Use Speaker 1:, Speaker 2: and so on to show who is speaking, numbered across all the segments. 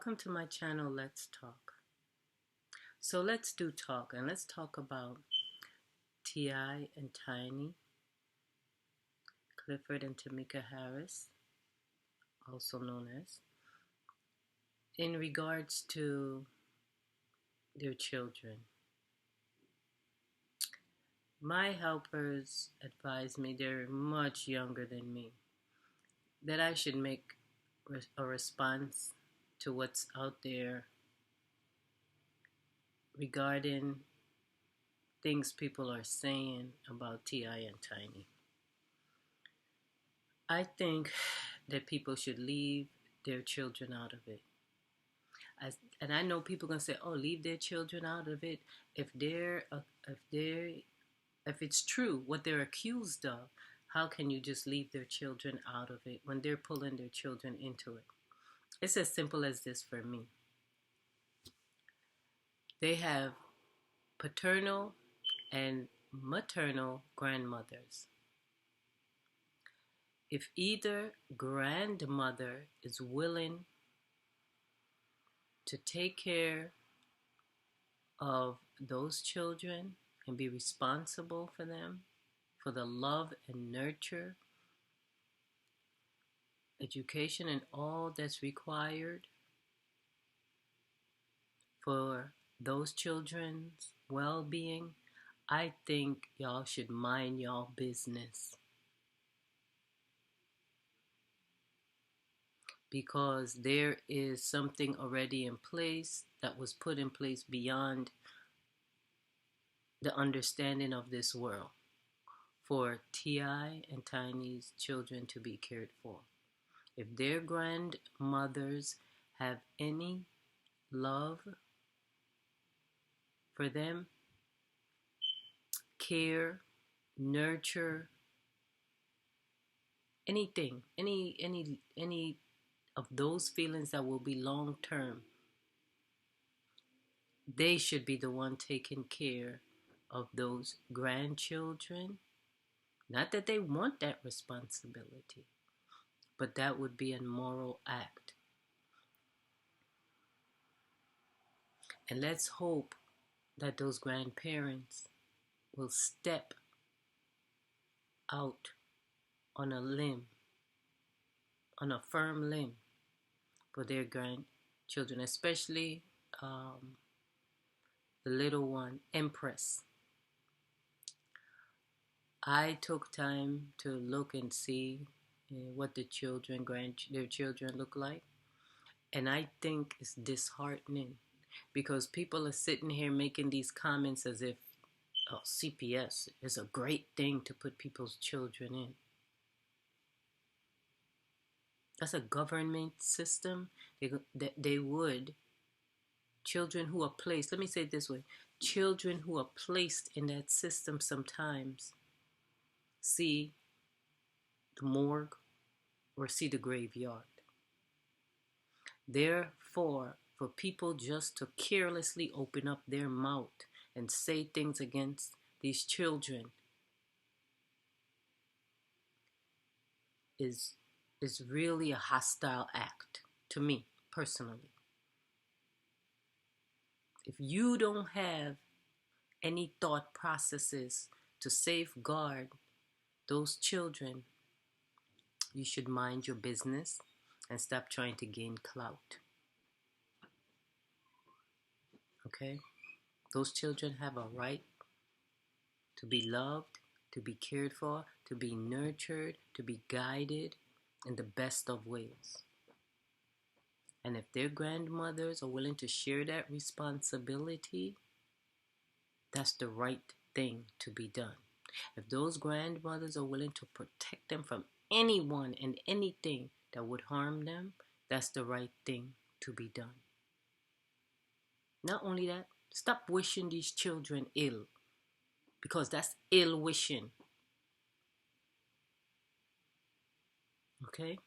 Speaker 1: Welcome to my channel, Let's Talk. So let's do talk, and let's talk about T.I. and Tiny, Clifford and Tamika Harris, also known as, in regards to their children. My helpers advise me, they're much younger than me, that I should make a response to what's out there regarding things people are saying about T.I. and Tiny. I think that people should leave their children out of it. And I know people gonna say, "Oh, leave their children out of it." If it's true what they're accused of, how can you just leave their children out of it when they're pulling their children into it? It's as simple as this for me. They have paternal and maternal grandmothers. If either grandmother is willing to take care of those children and be responsible for them, for the love and nurture, education, and all that's required for those children's well-being, I think y'all should mind y'all business. Because there is something already in place that was put in place beyond the understanding of this world for T.I. and Tiny's children to be cared for. If their grandmothers have any love for them, care, nurture, anything, any of those feelings that will be long term, they should be the one taking care of those grandchildren. Not that they want that responsibility, but that would be a moral act. And let's hope that those grandparents will step out on a limb, on a firm limb for their grandchildren, especially the little one, Empress. I took time to look and see what their children look like, and I think it's disheartening because people are sitting here making these comments as if, oh, CPS is a great thing to put people's children in. That's a government system. Children who are placed, let me say it this way, children who are placed in that system sometimes see the morgue or see the graveyard. Therefore, for people just to carelessly open up their mouth and say things against these children is really a hostile act to me personally. If you don't have any thought processes to safeguard those children, you should mind your business and stop trying to gain clout. Okay? Those children have a right to be loved, to be cared for, to be nurtured, to be guided in the best of ways. And if their grandmothers are willing to share that responsibility, that's the right thing to be done. If those grandmothers are willing to protect them from anyone and anything that would harm them, that's the right thing to be done. Not only that, stop wishing these children ill, because that's ill wishing. Okay?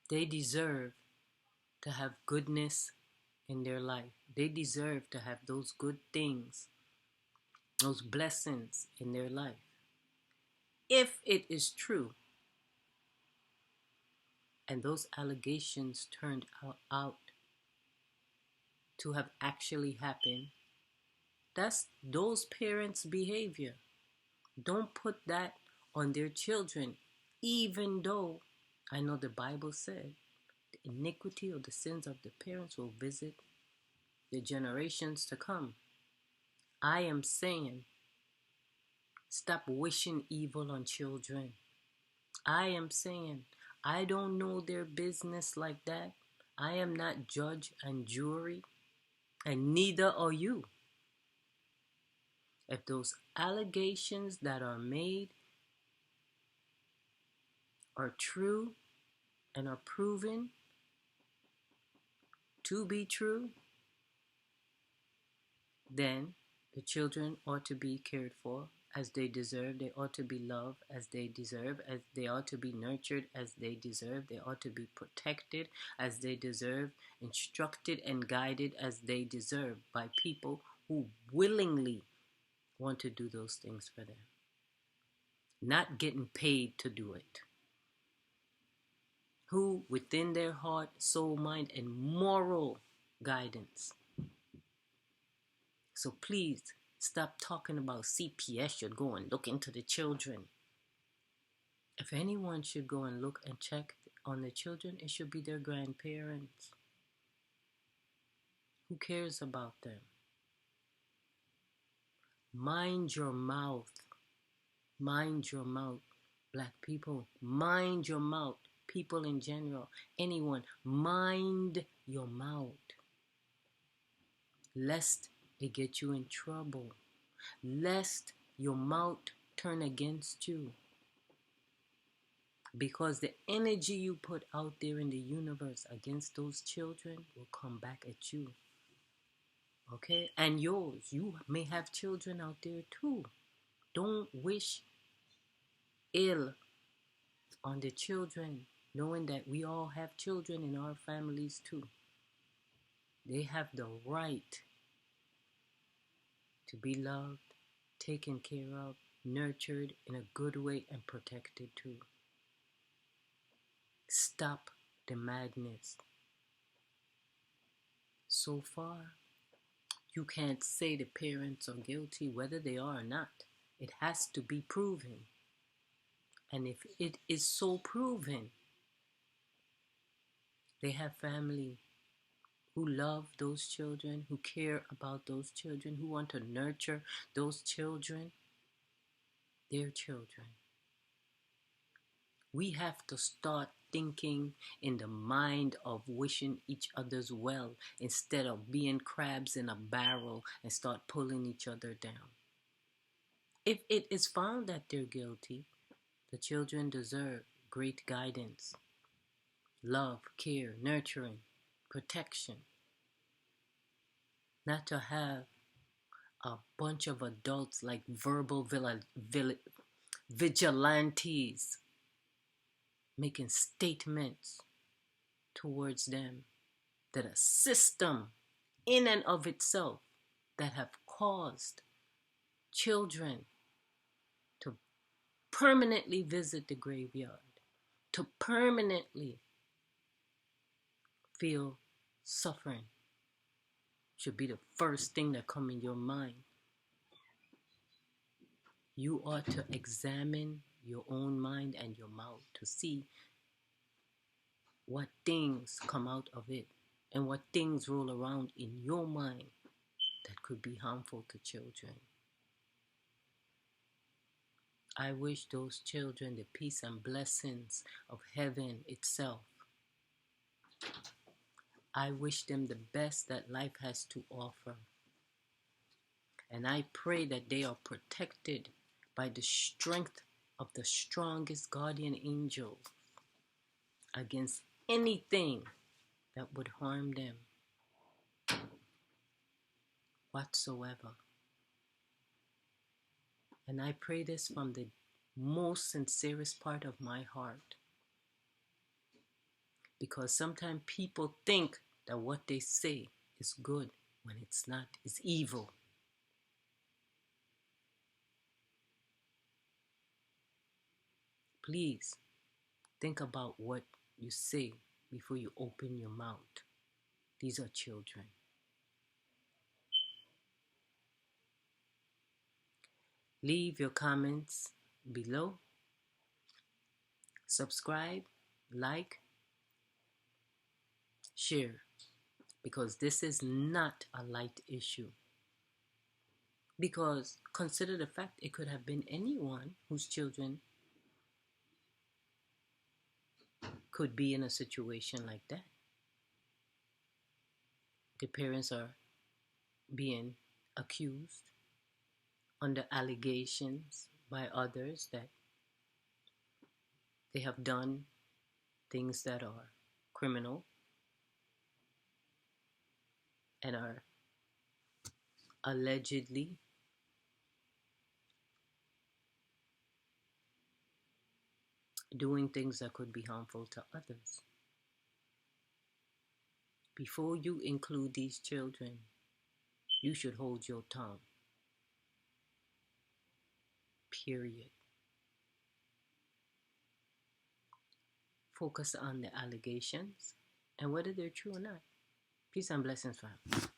Speaker 1: They deserve to have goodness in their life. They deserve to have those good things, those blessings in their life. If it is true and those allegations turned out to have actually happened, that's those parents' behavior. Don't put that on their children, even though I know the Bible said the iniquity or the sins of the parents will visit the generations to come. I am saying stop wishing evil on children. I am saying I don't know their business like that. I am not judge and jury, and neither are you. If those allegations that are made are true and are proven to be true, then the children ought to be cared for as they deserve. They ought to be loved as they deserve, as they ought to be nurtured as they deserve. They ought to be protected as they deserve, instructed and guided as they deserve by people who willingly want to do those things for them, not getting paid to do it. Who, within their heart, soul, mind, and moral guidance. So please stop talking about CPS should go and look into the children. If anyone should go and look and check on the children, it should be their grandparents. Who cares about them? Mind your mouth. Mind your mouth. Black people, mind your mouth. People in general, anyone, mind your mouth. Lest it get you in trouble. Lest your mouth turn against you. Because the energy you put out there in the universe against those children will come back at you. Okay? And yours. You may have children out there too. Don't wish ill on the children, knowing that we all have children in our families too. They have the right to be loved, taken care of, nurtured in a good way, and protected too. Stop the madness. So far, you can't say the parents are guilty whether they are or not. It has to be proven. And if it is so proven, they have family who love those children, who care about those children, who want to nurture those children, their children. We have to start thinking in the mind of wishing each other's well instead of being crabs in a barrel and start pulling each other down. If it is found that they're guilty, the children deserve great guidance, love, care, nurturing, protection. Not to have a bunch of adults like verbal vigilantes making statements towards them that a system in and of itself that have caused children to permanently visit the graveyard, to permanently feel suffering, should be the first thing that come in your mind. You ought to examine your own mind and your mouth to see what things come out of it and what things roll around in your mind that could be harmful to children. I wish those children the peace and blessings of heaven itself. I wish them the best that life has to offer. And I pray that they are protected by the strength of the strongest guardian angel against anything that would harm them whatsoever. And I pray this from the most sincerest part of my heart. Because sometimes people think that what they say is good when it's not, it's evil. Please think about what you say before you open your mouth. These are children. Leave your comments below. Subscribe, like, share, because this is not a light issue. Because consider the fact it could have been anyone whose children could be in a situation like that. The parents are being accused under allegations by others that they have done things that are criminal and are allegedly doing things that could be harmful to others. Before you include these children, you should hold your tongue. Period. Focus on the allegations and whether they're true or not. Peace and blessings, fam.